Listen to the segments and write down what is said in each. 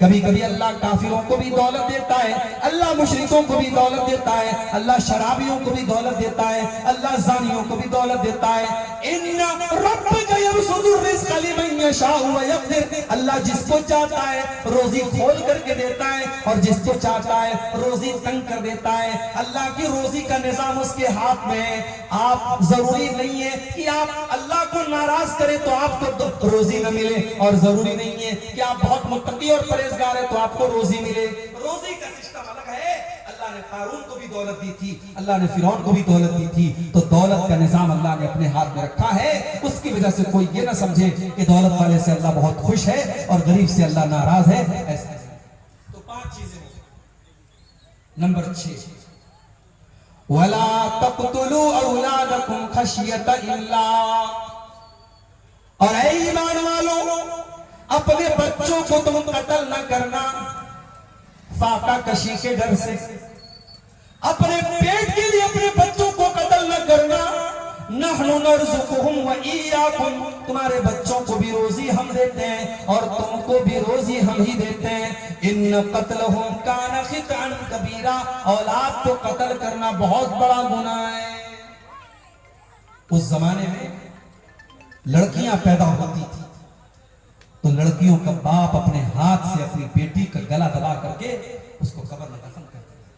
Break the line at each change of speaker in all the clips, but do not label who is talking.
کبھی کبھی اللہ کافروں کو بھی دولت دیتا ہے، اللہ مشرکوں کو بھی دولت دیتا ہے، اللہ شرابیوں کو بھی دولت دیتا ہے، اللہ زانیوں کو بھی دولت دیتا ہے۔ ان ربک یبسط الرزق لمن یشاء ویقدر، اللہ جس کو چاہتا ہے روزی کھول کر کے دیتا ہے اور جس کو چاہتا ہے روزی تنگ کر دیتا ہے۔ اللہ کی روزی کا نظام اس کے ہاتھ میں ہے۔ آپ ضروری نہیں ہے کہ آپ اللہ کو ناراض کریں تو آپ کو روزی نہ ملے، اور ضروری نہیں ہے کہ آپ بہت متقی اور پرہیزگار ہیں تو آپ کو روزی ملے۔ روزی کا سسٹم الگ ہے۔ اللہ نے قارون کو بھی دولت دی تھی، اللہ نے فرعون کو بھی دولت دی تھی، تو دولت کا نظام اللہ نے اپنے ہاتھ میں رکھا ہے۔ اس کی وجہ سے کوئی یہ نہ سمجھے کہ دولت والے سے اللہ بہت خوش ہے اور غریب سے اللہ ناراض ہے، ایسا نہیں۔ تو 5 چیزیں ہو گئی۔ نمبر 6، وَلَا تَقْتُلُوا أَوْلَادَكُمْ خَشْيَةَ إِمْلَاقٍ، اور اے ایمان والو اپنے بچوں کو تم قتل نہ کرنا فاقہ کشی کے ڈر سے، اپنے پیٹ کے لیے اپنے بچوں کو قتل نہ کرنا۔ نحن نرزقهم وإياكم، تمہارے بچوں کو بھی روزی ہم دیتے ہیں اور تم کو بھی روزی ہم ہی دیتے ہیں۔ ان قتلهم كان خطئا كبيرا، اولاد کو قتل کرنا بہت بڑا گناہ ہے۔ اس زمانے میں لڑکیاں پیدا ہوتی تھی تو لڑکیوں کا باپ اپنے ہاتھ سے اپنی بیٹی کا گلا دبا کر کے اس کو قبر میں دفن کر دیتا تھا،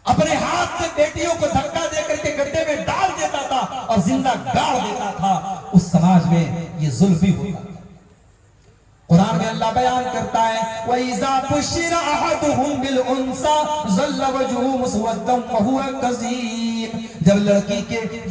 اپنے ہاتھ سے بیٹیوں کو دھکا دے کر کے گڈھے میں ڈال دیتا تھا اور زندہ گاڑ دیتا تھا۔ اس سماج میں یہ ظلم بھی ہوتا تھا۔ قرآن میں اللہ بیان کرتا ہے وَإِذَا بُشِّرَ أَحَدُهُم بِالْأُنثَىٰ ظَلَّ وَجْهُهُ مُسْوَدًّا وَهُوَ كَظِيمٌ،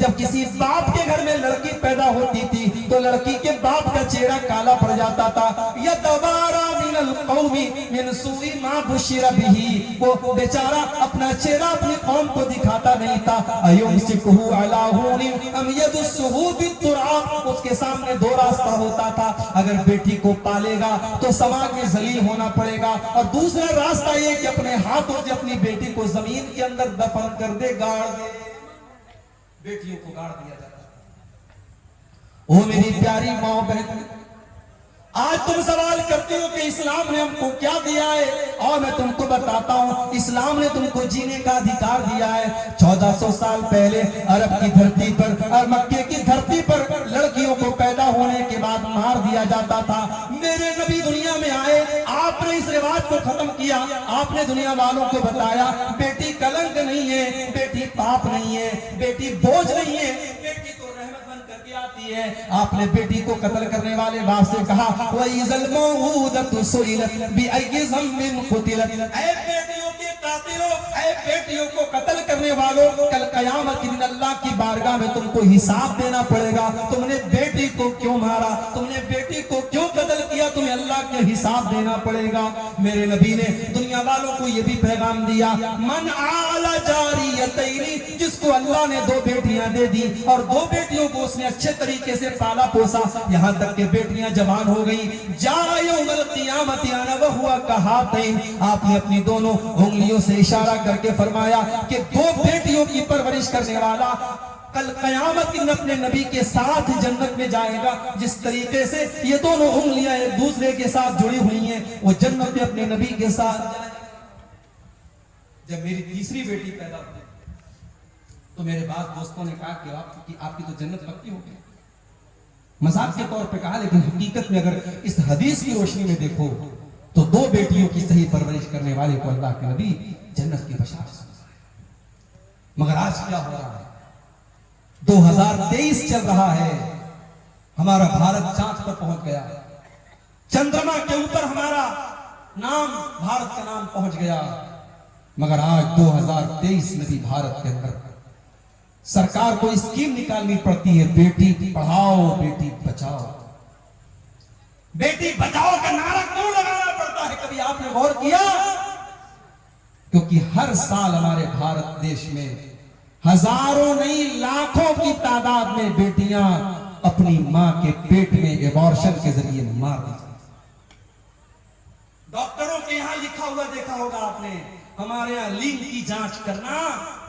جب کسی باپ کے گھر میں لڑکی پیدا ہوتی تھی تو لڑکی کے باپ کا چہرہ کالا پڑ جاتا تھا۔ يَتَوَارَىٰ مِنَ الْقَوْمِ مِنْ سُوءِ مَا بُشِّرَ بِهِ، وہ بیچارہ اپنا چہرہ اپنی قوم کو دکھاتا نہیں تھا۔ أَيُمْسِكُهُ عَلَىٰ هُونٍ أَمْ يَدُسُّهُ بِالتُّرَابِ، اس کے سامنے 2 راستہ ہوتا تھا، اگر بیٹی کو پالے گا تو سماج میں ذلیل ہونا پڑے گا، اور دوسرا راستہ یہ کہ اپنے ہاتھوں سے اپنی بیٹی کو زمین کے اندر دفن کر دے، گاڑ دے۔ بیٹیوں کو گاڑ دیا جاتا ہے۔ او میری پیاری ماں بہن، آج تم سوال کرتے ہو کہ اسلام نے ہم کو کیا دیا ہے، اور میں تم کو بتاتا ہوں اسلام نے تم کو جینے کا ادھیکار دیا ہے۔ 1400 سال پہلے عرب کی دھرتی پر اور مکے کی دھرتی پر لڑکیوں کو پیدا ہونے کے بعد مار دیا جاتا تھا۔ میرے نبی دنیا میں آئے، آپ نے اس رواج کو ختم کیا۔ آپ نے دنیا والوں کو بتایا بیٹی کلنک نہیں ہے، بیٹی پاپ نہیں ہے، بیٹی بوجھ نہیں ہے، بیٹی تو رحمت بن کر کے آتی ہے۔ آپ نے بیٹی کو قتل کرنے والے باپ سے کہا وَإِذَا الْمَوْءُودَةُ سُئِلَتْ بِأَيِّ ذَنبٍ قُتِلَتْ، اے بیٹیوں کے قاتلوں، اے بیٹیوں کو قتل کرنے والوں، کل قیامت کے دن اللہ کی بارگاہ میں تم کو حساب دینا پڑے گا۔ تم نے بیٹی کو کیوں مارا، تم نے بیٹی کو کیوں قتل کیا، تمہیں اللہ کے حساب دینا پڑے گا۔ میرے نبی نے دنیا والوں کو یہ بھی پیغام دیا من آل جاریتین، جس کو اللہ نے 2 بیٹیاں دے دی اور 2 بیٹیوں کو اس نے اچھے طریقے سے پالا پوسا، یہاں تک کہ بیٹیاں جوان ہو گئی، جا یوم القیامت انا وہو کہاتین، آپ نے اپنی دونوں انگلیوں سے اشارہ کر کے فرمایا کہ 2 بیٹیوں کی پرورش کرنے والا کل قیامت کی اپنے نبی کے ساتھ جنت میں جائے گا۔ جس طریقے سے یہ دونوں انگلیاں ایک دوسرے کے ساتھ جڑی ہوئی ہیں وہ جنت میں اپنے نبی کے ساتھ جائے گا۔ جب میری تیسری بیٹی پیدا ہوئی تو میرے بعض دوستوں نے کہا کہ آپ کی تو جنت پکی ہو گئی، مذاق کے طور پہ کہا، لیکن حقیقت میں اگر اس حدیث کی روشنی میں دیکھو تو 2 بیٹیوں کی صحیح پرورش کرنے والے کو اللہ کے نبی جنت کی بشارت سنا ہے۔ مگر آج کیا ہو رہا ہے؟ 2023 چل رہا ہے، ہمارا بھارت چاند پر پہنچ گیا، چندرما کے اوپر ہمارا نام، بھارت کا نام پہنچ گیا، مگر آج 2023 میں بھی بھارت کے اندر سرکار کو اسکیم نکالنی پڑتی ہے بیٹی پڑھاؤ بیٹی بچاؤ۔ بیٹی بچاؤ کا نعرہ کیوں لگانا پڑتا ہے، کبھی آپ نے غور کیا؟ کیونکہ ہر سال ہمارے بھارت دیش میں ہزاروں نہیں لاکھوں کی تعداد میں بیٹیاں اپنی ماں کے پیٹ میں ایبارشن کے ذریعے مار دی جاتی ہیں۔ ڈاکٹروں کے یہاں لکھا ہوا دیکھا ہوگا آپ نے، ہمارے یہاں لنگ کی جانچ کرنا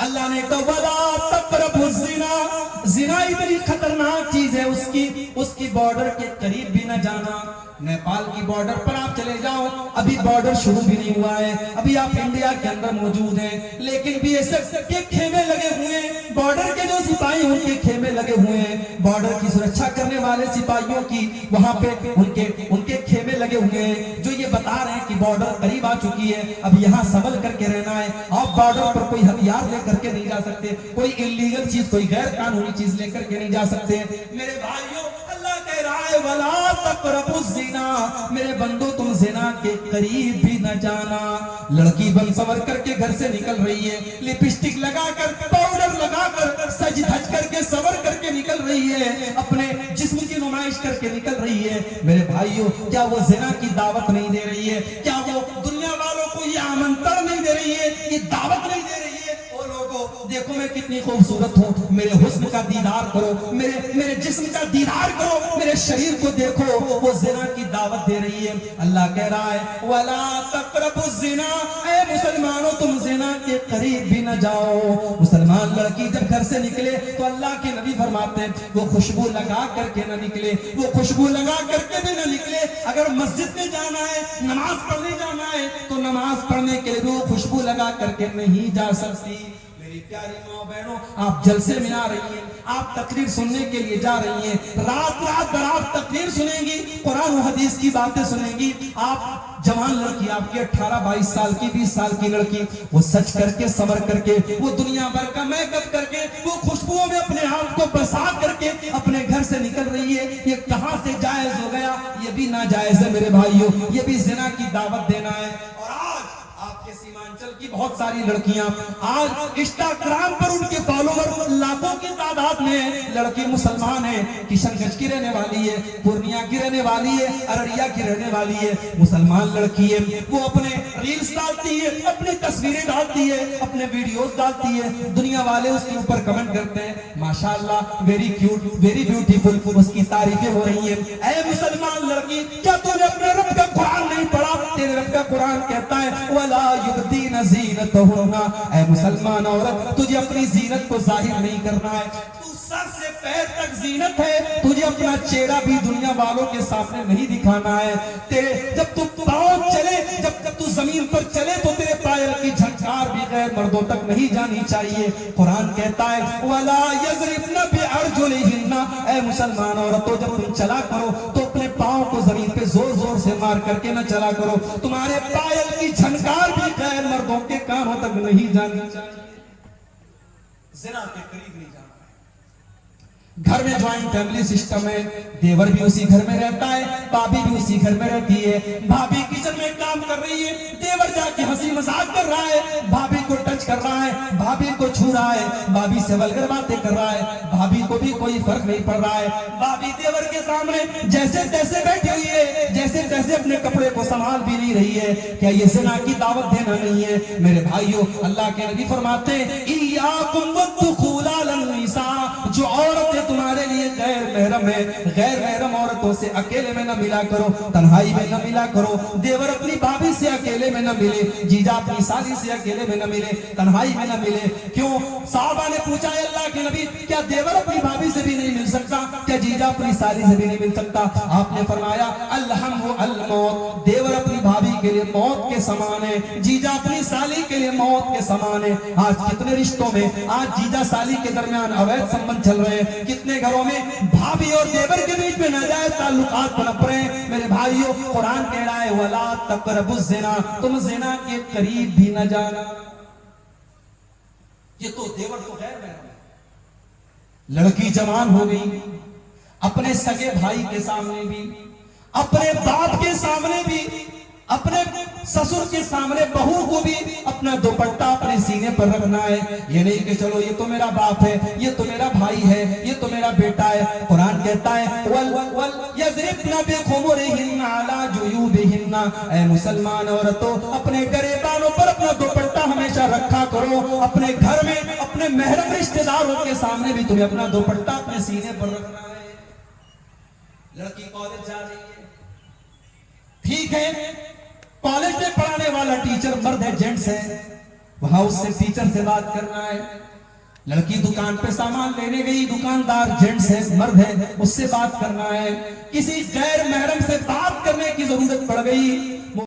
اللہ نے کہا وَلَا تَقْرَبُوا الزِّنَا، زنا اتنی خطرناک چیز ہے، اس کی بارڈر کے قریب بھی نہ جانا۔ نیپال کی بارڈر پر آپ چلے جاؤ، ابھی بارڈر شروع بھی نہیں ہوا ہے، ابھی آپ انڈیا کے اندر موجود ہیں، لیکن بھی ایسے کے خیمے لگے ہوئے ہیں، بارڈر کے جو سپاہی ان کے خیمے لگے ہوئے ہیں، بارڈر کی سرکشا کرنے والے سپاہیوں کی وہاں پہ ان کے خیمے لگے ہوئے ہیں، جو یہ بتا رہے ہیں کہ بارڈر قریب آ چکی ہے، اب یہاں سنبھل کر کے رہنا ہے، آپ بارڈر پر کوئی ہتھیار لے کر کے نہیں جا سکتے، کوئی انلیگل چیز، کوئی غیر قانونی چیز لے کر کے نہیں جا سکتے۔ میرے بھائیوں، اللہ کہہ رہا ہے وَلَا تَقْرَبُوا الزِّنَا، میرے بندو تم زنا کے قریب بھی نہ جانا۔ لڑکی بن سور کر کے گھر سے نکل رہی ہے، لپسٹک لگا کر، پاؤڈر لگا کر، سج دھج کر کے، سور کر کے نکل رہی ہے، اپنے جسم کی نمائش کر کے نکل رہی ہے۔ میرے بھائیوں، کیا وہ زنا کی دعوت نہیں دے رہی ہے؟ کیا وہ دنیا والوں کو یہ آمنترن نہیں دے رہی ہے، یہ دعوت نہیں دے رہی ہے؟ او لوگوں، دیکھو میں کتنی خوبصورت ہوں، میرے حسن کا دیدار کرو، میرے جسم کا دیدار کرو، میرے شریر کو دیکھو، وہ زنا کی دعوت دے رہی ہے۔ اللہ کہہ رہا ہے وَلَا تَقْرَبُوا الزِّنَا، اے مسلمانوں تم زنا کے قریب بھی نہ جاؤ۔ مسلمان لڑکی جب گھر سے نکلے تو اللہ کے نبی فرماتے ہیں وہ خوشبو لگا کر کے نہ نکلے، وہ خوشبو لگا کر کے بھی نہ نکلے۔ اگر مسجد میں جانا ہے، نماز پڑھنے جانا ہے، تو نماز پڑھنے کے لیے وہ خوشبو لگا کر کے نہیں جا سکتی۔ میری پیاری ماں بہنوں، آپ جلسے میں آ رہی ہیں، آپ تقریر سننے کے لیے جا رہی ہیں، رات رات بھر آپ تقریر سنیں گی، قرآن و حدیث کی باتیں سنیں گی۔ آپ جوان لڑکی، آپ کی 18-22 سال کی، 20 سال کی لڑکی، وہ سچ کر کے، سمر کر کے، وہ دنیا بھر کا میک اپ کر کے، وہ خوشبوؤں میں اپنے آپ کو بسا کر کے اپنے گھر سے نکل رہی ہے۔ یہ کہاں سے جائز ہو گیا؟ یہ بھی ناجائز ہے میرے بھائیوں، یہ بھی زنا کی دعوت دینا ہے۔ اور آج آپ کے سیمانچل کی بہت ساری لڑکیاں، آج انسٹاگرام پر ان کے فالوور لاکھوں کی تعداد میں، لڑکی مسلمان ہے، کشن گنج کی رہنے والی ہے، پورنیہ کی رہنے والی ہے، ارڑیا کی رہنے والی ہے، مسلمان لڑکی ہے، وہ اپنے ریلز ڈالتی ہے، اپنی تصویریں ڈالتی ہے، اپنے ویڈیوز ڈالتی ہے، دنیا والے اس کے اوپر کمنٹ کرتے ہیں ماشاءاللہ ویری کیوٹ، ویری بیوٹیفل، اس کی تعریفیں ہو رہی ہیں۔ اے مسلمان لڑکی، کیا تو نے اپنے رب کا قرآن نہیں پڑھا؟ تیرے رب کا قرآن کہتا ہے وَلَا يُبْدِينَ زِينَتَهُنَّ، اے مسلمان عورت، تجھے اپنی زینت کو ظاہر نہیں کرنا ہے، تو سر سے پیر تک زینت ہے، تجھے اپنا چہرہ بھی دنیا والوں کے سامنے نہیں دکھانا ہے۔ تیرے جب تو پاؤں چلے، جب تو زمین پر چلے تو تیرے پائر کی جھنکار بھی غیر مردوں تک نہیں جانی چاہیے۔ قرآن کہتا ہے وَلَا يَضْرِبْنَ بِأَرْجُلِهِنَّ، اے مسلمان عورتوں، جب تم چلا کرو تو اپنے پاؤں کو زمین پہ زور زور سے مار کر کے نہ چلا کرو، تمہارے پائر کی جھنکار بھی غیر مردوں کے کانوں تک نہیں جانی چاہیے۔ زنا کے قریب نہیں جانا ہے۔ گھر میں جوائنٹ فیملی سسٹم ہے، دیور بھی اسی گھر میں رہتا ہے، بھابی بھی اسی گھر میں رہتی ہے، بھابی کچن میں کام کر رہی ہے، دیور جا کے ہنسی مذاق کر رہا ہے، بھابی کو ٹچ کر رہا ہے، بھابی کو چھو رہا ہے، بھابی سے ولگر باتیں کر رہا ہے، بھابی کو بھی کوئی فرق نہیں پڑ رہا ہے، بھابی دیور کے سامنے جیسے تیسے بیٹھی ہوئی ہے، جیسے تیسے اپنے کپڑے کو سنبھال بھی نہیں رہی ہے۔ کیا یہ زنا کی دعوت دینا نہیں ہے؟ میرے بھائیوں، اللہ کے نبی فرماتے ہیں ایاکم والدخول علی النساء، جو عورتیں تمہارے لیے غیر محرم ہے، غیر محرم عورتوں سے اکیلے میں نہ ملا کرو، تنہائی میں نہ ملا کرو، دیور اپنی بھابی سے اکیلے میں نہ ملے، جیجا اپنی سالی سے اکیلے میں نہ ملے، تنہائی میں نہ ملے۔ کیوں؟ صحابہ نے پوچھا ہے اللہ کے نبی، کیا دیور اپنی بھابی سے بھی نہیں مل سکتا؟ کیا جیجا اپنی سالی سے بھی نہیں مل سکتا؟ آپ نے فرمایا الحم الموت، دیور اپنی بھابی کے لیے موت کے سامان ہے، جیجا اپنی سالی کے لیے موت کے سامان ہے۔ آج کتنے رشتوں میں، آج جیجا سالی کے درمیان اویدھ سمبند چل رہے ہیں، کتنے گھروں میں بھابی اور دیور کے بیچ میں ناجائز تعلقات پنپ رہے ہیں۔ میرے بھائیوں، قرآن کہہ رہا ہے وَلَا تَقْرَبُوا الزِّنَا، تم زنا کے قریب بھی نہ جانا۔ یہ تو دیور تو غیر محرم ہے۔ لڑکی جوان ہو گئی، اپنے سگے بھائی کے سامنے بھی، اپنے باپ کے سامنے بھی، اپنے سسر کے سامنے بہو کو بھی اپنا دوپٹہ اپنے سینے پر رکھنا ہے۔ یہ نہیں کہ چلو یہ تو میرا باپ ہے، یہ تو میرا بھائی ہے، یہ تو میرا بیٹا ہے۔ قرآن کہتا ہے وَلْيَضْرِبْنَ بِخُمُرِهِنَّ عَلَى جُيُوبِهِنَّ، اے مسلمان عورتوں، اپنے گریبانوں پر اپنا دوپٹہ ہمیشہ رکھا کرو۔ اپنے گھر میں اپنے محرم رشتہ داروں کے سامنے بھی تمہیں اپنا دوپٹہ اپنے سینے پر رکھنا ہے۔ لڑکی کالج جا رہی ہے، ٹھیک ہے، کالج میں پڑھانے والا ٹیچر مرد ہے، جینٹس ہے، وہاں اس سے ٹیچر سے بات کرنا ہے، لڑکی دکان پہ سامان لینے گئی، دکاندار جینٹس ہے، مرد ہے، اس سے بات کرنا ہے، کسی غیر محرم سے بات کرنے کی ضرورت پڑ گئی